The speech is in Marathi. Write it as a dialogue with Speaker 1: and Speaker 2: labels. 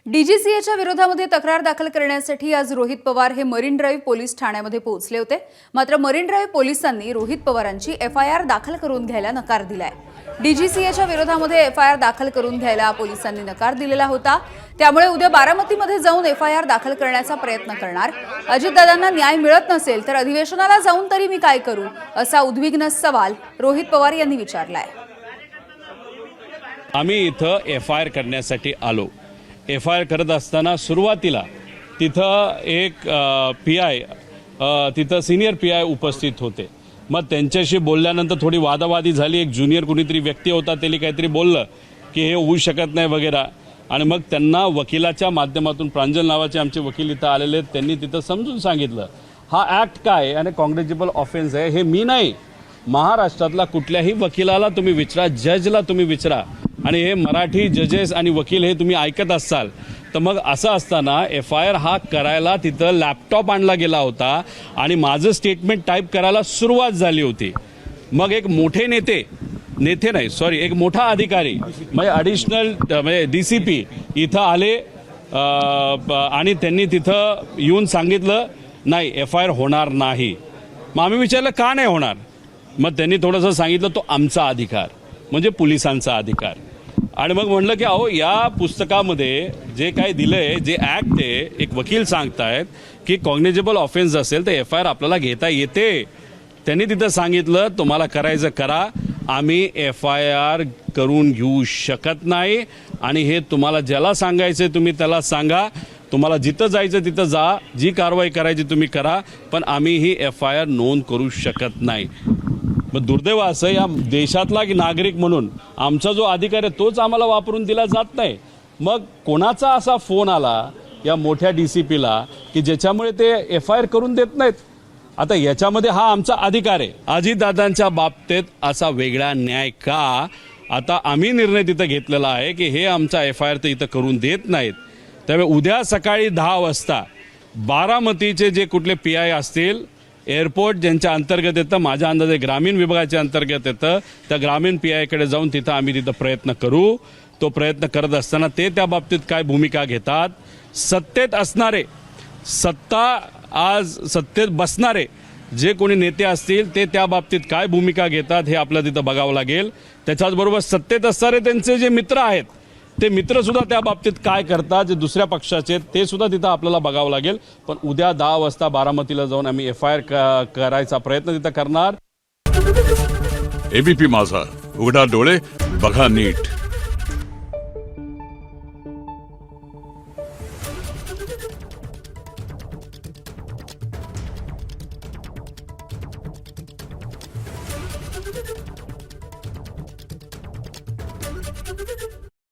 Speaker 1: डीजीसीएच्या विरोधामध्ये तक्रार दाखल करण्यासाठी आज रोहित पवार हे मरीन ड्राईव्ह पोलीस ठाण्यामध्ये पोहोचले होते। मात्र मरीन ड्राईव्ह पोलिसांनी रोहित पवारांची एफआयआर दाखल करून घ्यायला नकार दिलाय। डीजीसीएच्या विरोधामध्ये एफआयआर दाखल करून घ्यायला पोलिसांनी नकार दिलेला होता। त्यामुळे उद्या बारामतीमध्ये जाऊन एफआयआर दाखल करण्याचा प्रयत्न करणार। अजितदादांना न्याय मिळत नसेल तर अधिवेशनाला जाऊन तरी मी काय करू, असा उद्विग्न सवाल रोहित पवार यांनी विचारलाय।
Speaker 2: आम्ही इथं एफआयआर करण्यासाठी आलो। एफआयआर करत असताना सुरुवातीला तिथं एक पीआय तिथं सिनियर पीआय उपस्थित होते। मग त्यांच्याशी बोलल्यानंतर थोडी वादावादी झाली। एक ज्युनियर कुणीतरी व्यक्ती होता, त्यांनी काहीतरी बोललं की हे होऊ शकत नाही वगैरे, आणि मग त्यांना वकिलाच्या माध्यमातून प्रांजल नावाचे आमचे वकील इथं आलेले, त्यांनी तिथं समजून सांगितलं हा ॲक्ट काय आणि कॉग्निजेबल ऑफेन्स आहे। हे मी नाही, महाराष्ट्रातला कुठल्याही वकिलाला तुम्ही विचारा, जजला तुम्ही विचारा, आणि हे मराठी जजेस आणि वकील हे तुम्ही ऐकत असाल तर मग असं असताना एफआयआर हा करायला तिथं लॅपटॉप आणला गेला होता आणि माझं स्टेटमेंट टाईप करायला सुरुवात झाली होती। मग एक मोठे एक मोठा अधिकारी म्हणजे ॲडिशनल म्हणजे डीसीपी इथं आले आणि त्यांनी तिथं येऊन सांगितलं नाही एफआयआर होणार नाही। मग आम्ही विचारलं का नाही होणार, मग त्यांनी थोडंसं सांगितलं तो आमचा अधिकार म्हणजे पोलिसांचा अधिकार। आणि मग म्हणलं की अहो या पुस्तकामध्ये जे काही दिलंय, जे ॲक्ट आहे, एक वकील सांगतायत की कॉग्निजेबल ऑफेन्स असेल तर एफआयआर आपल्याला घेता येते। त्यांनी तिथं सांगितलं तुम्हाला करायचं करा, आम्ही एफआयआर करून घेऊ शकत नाही, आणि हे तुम्हाला ज्याला सांगायचं तुम्ही त्याला सांगा, तुम्हाला जिथं जायचं तिथं जा, जी कारवाई करायची तुम्ही करा, पण आम्ही ही एफआयआर नोंद करू शकत नाही। मग दुर्दैव असं या देशातला नागरिक म्हणून आमचा जो अधिकार आहे तोच आम्हाला वापरून दिला जात नाही। मग कोणाचा असा फोन आला या मोठ्या डीसीपीला की ज्याच्यामुळे ते एफआयआर करून देत नाहीत। आता याच्यामध्ये हा आमचा अधिकार आहे। अजितदादांच्या बाबतीत असा वेगळा न्याय का? आता आम्ही निर्णय तिथं घेतलेला आहे की हे आमचा एफआयआर तर इथं करून देत नाहीत। त्यामुळे उद्या सकाळी 10 वाजता बारामतीचे जे कुठले पीआय असतील, एअरपोर्ट ज्यांच्या अंतर्गत येतं, माझ्या अंदाजे ग्रामीण विभागाच्या अंतर्गत येतं, त्या ग्रामीण पीआयकडे जाऊन तिथं आम्ही तिथं प्रयत्न करू। तो प्रयत्न करत असताना ते त्या बाबतीत काय भूमिका घेतात, सत्तेत असणारे, सत्तेत बसणारे जे कोणी नेते असतील ते त्या बाबतीत काय भूमिका घेतात हे आपल्याला तिथं बघावं लागेल। त्याच्याचबरोबर सत्तेत असणारे त्यांचे जे मित्र आहेत ते मित्र सुद्धा त्या बाबतीत काय करतात, जे दुसऱ्या पक्षाचे ते सुद्धा तिथं आपल्याला बघावं लागेल। पण उद्या 10 वाजता बारामतीला जाऊन आम्ही एफआयआर करायचा प्रयत्न तिथं करणार।
Speaker 3: एबीपी माझा, उघडा डोळे बघा नीट।